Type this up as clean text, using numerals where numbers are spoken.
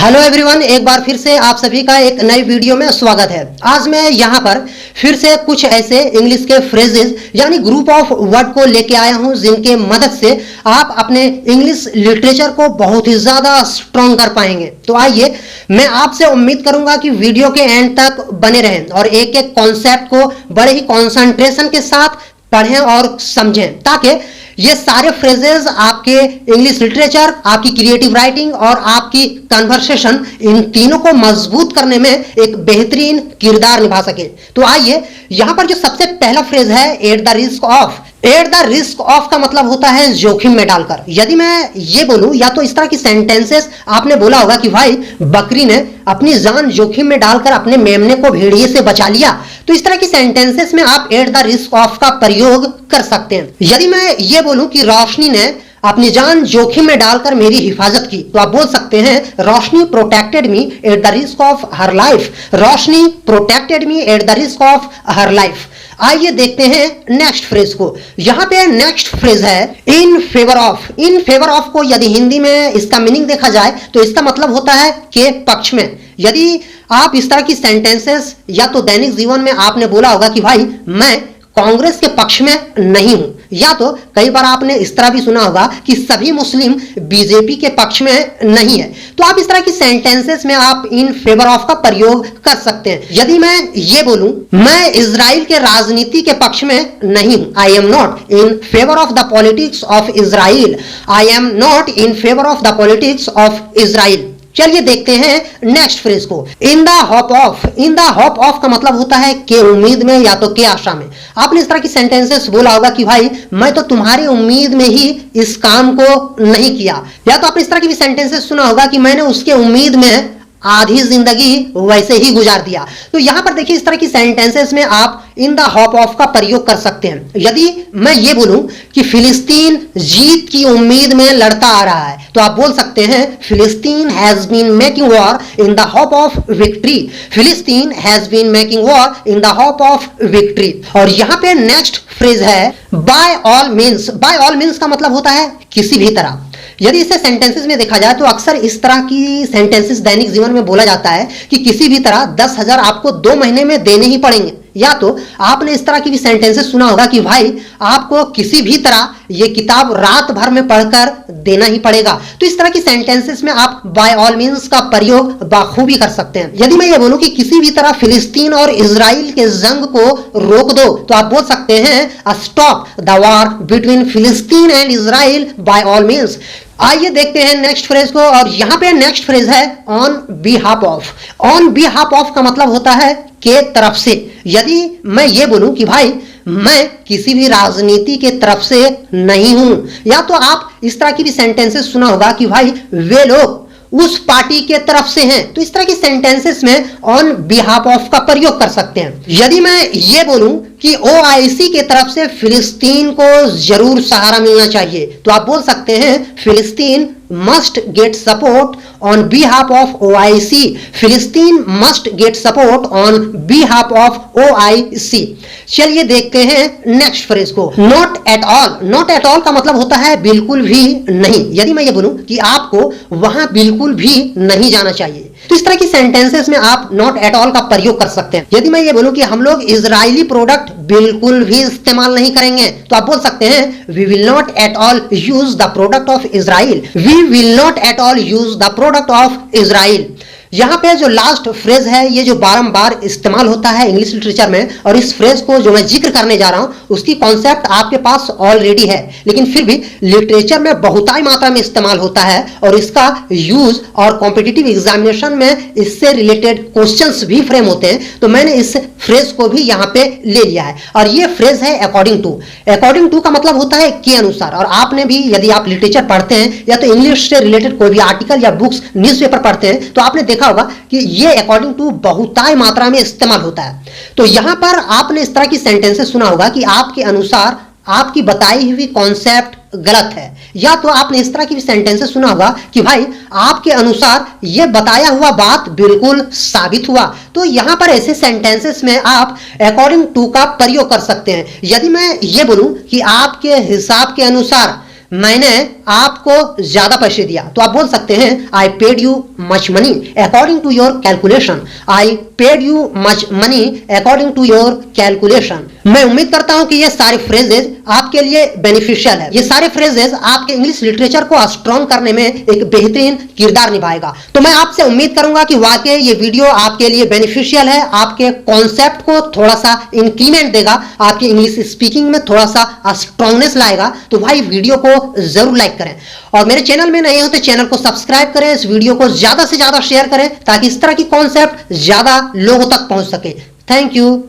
Hello everyone, एक बार फिर से आप सभी का एक नई वीडियो में स्वागत है। आज मैं यहाँ पर फिर से कुछ ऐसे इंग्लिश के फ्रेजेस यानी ग्रुप ऑफ वर्ड को लेके आया हूँ जिनके मदद से आप अपने इंग्लिश लिटरेचर को बहुत ही ज्यादा स्ट्रॉन्ग कर पाएंगे। तो आइए, मैं आपसे उम्मीद करूंगा कि वीडियो के एंड तक बने रहें और एक एक कॉन्सेप्ट को बड़े ही कॉन्सेंट्रेशन के साथ पढ़ें और समझें, ताकि ये सारे फ्रेजेस आपके इंग्लिश लिटरेचर, आपकी क्रिएटिव राइटिंग और आपकी कन्वर्सेशन, इन तीनों को मजबूत करने में एक बेहतरीन किरदार निभा सके। तो आइए, यहां पर जो सबसे पहला फ्रेज है, eight the risk of. Eight the risk of का मतलब होता है जोखिम में डालकर। यदि मैं ये बोलूं, या तो इस तरह की सेंटेंसेस आपने बोला होगा कि भाई बकरी ने अपनी जान जोखिम में डालकर अपने मेमने को भेड़िए से बचा लिया। तो इस तरह की सेंटेंसेस में आप एट द रिस्क ऑफ का प्रयोग कर सकते हैं। यदि मैं ये बोलूं कि रोशनी ने अपनी जान जोखिम में डालकर मेरी हिफाजत की, तो आप बोल सकते हैं Roshni protected me at the risk of her life. Roshni protected me at the risk of her life. आइए देखते हैं नेक्स्ट फ्रेज को। यहां पे नेक्स्ट फ्रेज है in favour of. In favour of को यदि हिंदी में इसका मीनिंग देखा जाए तो इसका मतलब होता है के पक्ष में। यदि आप इस तरह की सेंटेंसेस या तो दैनिक जीवन में आपने बोला होगा कि भाई मैं कांग्रेस के पक्ष में नहीं हूं, या तो कई बार आपने इस तरह भी सुना होगा कि सभी मुस्लिम बीजेपी के पक्ष में नहीं है, तो आप इस तरह की सेंटेंसेस में आप इन फेवर ऑफ का प्रयोग कर सकते हैं। यदि मैं ये बोलूं मैं इजराइल के राजनीति के पक्ष में नहीं हूं, I am not in favour of the politics of Israel, I am not in favour of the politics of Israel. चलिए देखते हैं नेक्स्ट फ्रेज को, इन the hope of. In the hope of का मतलब होता है के उम्मीद में या तो के आशा में। आपने इस तरह की सेंटेंसेस बोला होगा कि भाई मैं तो तुम्हारी उम्मीद में ही इस काम को नहीं किया, या तो आपने इस तरह की भी सेंटेंसेस सुना होगा कि मैंने उसके उम्मीद में आधी जिंदगी वैसे ही गुजार दिया। तो यहां पर देखिए, इस तरह की सेंटेंसेस में आप इन द होप ऑफ का प्रयोग कर सकते हैं। यदि मैं ये बोलूं कि फिलिस्तीन जीत की उम्मीद में लड़ता आ रहा है, तो आप बोल सकते हैं Palestine has been making war in the hope of victory. Palestine has been making war in the hope of victory. और यहां पे नेक्स्ट फ्रेज है by all means. By all means का मतलब होता है किसी भी तरह। यदि इसे सेंटेंसेस में देखा जाए तो अक्सर इस तरह की सेंटेंसेस दैनिक जीवन में बोला जाता है कि किसी भी तरह 10,000 आपको 2 महीने में देने ही पड़ेंगे, या तो आपने इस तरह की भी सेंटेंसेस सुना होगा कि भाई आपको किसी भी तरह ये किताब रात भर में पढ़कर देना ही पड़ेगा। तो इस तरह की सेंटेंसेस में आप बाय ऑल मीन्स का प्रयोग बाखूबी कर सकते हैं। यदि मैं ये बोलूं कि किसी भी तरह फिलिस्तीन और इजराइल के जंग को रोक दो, तो आप बोल सकते हैं stop the war between Palestine and Israel by all means. आइए देखते हैं नेक्स्ट फ्रेज को, और यहां पे नेक्स्ट फ्रेज है on behalf of. On behalf of का मतलब होता है के तरफ से। यदि मैं ये बोलूं कि भाई मैं किसी भी राजनीति के तरफ से नहीं हूं, या तो आप इस तरह की भी सेंटेंसेस सुना होगा कि भाई वे लोग उस पार्टी के तरफ से हैं, तो इस तरह की सेंटेंसेस में ऑन बिहाफ ऑफ का प्रयोग कर सकते हैं। यदि मैं ये बोलूं कि ओआईसी के तरफ से फिलिस्तीन को जरूर सहारा मिलना चाहिए, तो आप बोल सकते हैं फिलिस्तीन must get support on behalf of OIC. फिलिस्तीन must get support on behalf of OIC. चलिए देखते हैं नेक्स्ट फ्रेज को, not at all. Not at all का मतलब होता है बिल्कुल भी नहीं। यदि मैं ये बोलूं कि आपको वहां बिल्कुल भी नहीं जाना चाहिए, तो इस तरह की सेंटेंसेस में आप नॉट एट ऑल का प्रयोग कर सकते हैं। यदि मैं ये बोलूं कि हम लोग इजरायली प्रोडक्ट बिल्कुल भी इस्तेमाल नहीं करेंगे, तो आप बोल सकते हैं we will not at all use the product of Israel. We will not at all use the product of Israel. यहां पे जो लास्ट फ्रेज है, ये जो बारंबार इस्तेमाल होता है इंग्लिश लिटरेचर में, और इस फ्रेज को जो मैं जिक्र करने जा रहा हूं उसकी कॉन्सेप्ट आपके पास ऑलरेडी है, लेकिन फिर भी लिटरेचर में बहुतायत मात्रा में इस्तेमाल होता है, और इसका यूज और कॉम्पिटिटिव एग्जामिनेशन में इससे रिलेटेड क्वेश्चंस भी फ्रेम होते हैं। तो मैंने इस फ्रेज को भी यहां पे ले लिया है, और ये फ्रेज है अकॉर्डिंग टू। अकॉर्डिंग टू का मतलब होता है के अनुसार। और आपने भी, यदि आप लिटरेचर पढ़ते हैं या तो इंग्लिश से रिलेटेड कोई भी आर्टिकल या बुक्स, न्यूज़पेपर पढ़ते हैं, तो आपने देखा होगा कि ये अकॉर्डिंग टू बहुतायत मात्रा में इस्तेमाल होता है। तो यहां पर आपने इस तरह की सेंटेंसेस सुना होगा कि आपके अनुसार आपकी बताई हुई कॉन्सेप्ट गलत है, या तो आपने इस तरह की सेंटेंसेस सुना होगा कि भाई आपके अनुसार यह बताया हुआ बात बिल्कुल साबित हुआ। तो यहां पर ऐसे सेंटेंसेस में आप अकॉर्डिंग टू का प्रयोग कर सकते हैं। यदि मैं ये बोलूं कि आपके हिसाब के अनुसार मैंने आपको ज्यादा पैसे दिया, तो आप बोल सकते हैं I paid you much money according to your calculation. I paid you much money according to your calculation. मैं उम्मीद करता हूं कि ये सारे फ्रेजेज आपके लिए बेनिफिशियल है। ये सारे फ्रेजेज आपके इंग्लिश लिटरेचर को स्ट्रॉन्ग करने में एक बेहतरीन किरदार निभाएगा। तो मैं आपसे उम्मीद करूंगा कि वाकई ये वीडियो आपके लिए बेनिफिशियल है, आपके कॉन्सेप्ट को थोड़ा सा इंक्रीमेंट देगा, आपकी इंग्लिश स्पीकिंग में थोड़ा सा स्ट्रॉन्गनेस लाएगा। तो भाई वीडियो को जरूर लाइक करें और मेरे चैनल में नए हो तो चैनल को सब्सक्राइब करें, इस वीडियो को ज्यादा से ज्यादा शेयर करें ताकि इस तरह की कॉन्सेप्ट ज्यादा लोगों तक पहुंच सके। Thank you.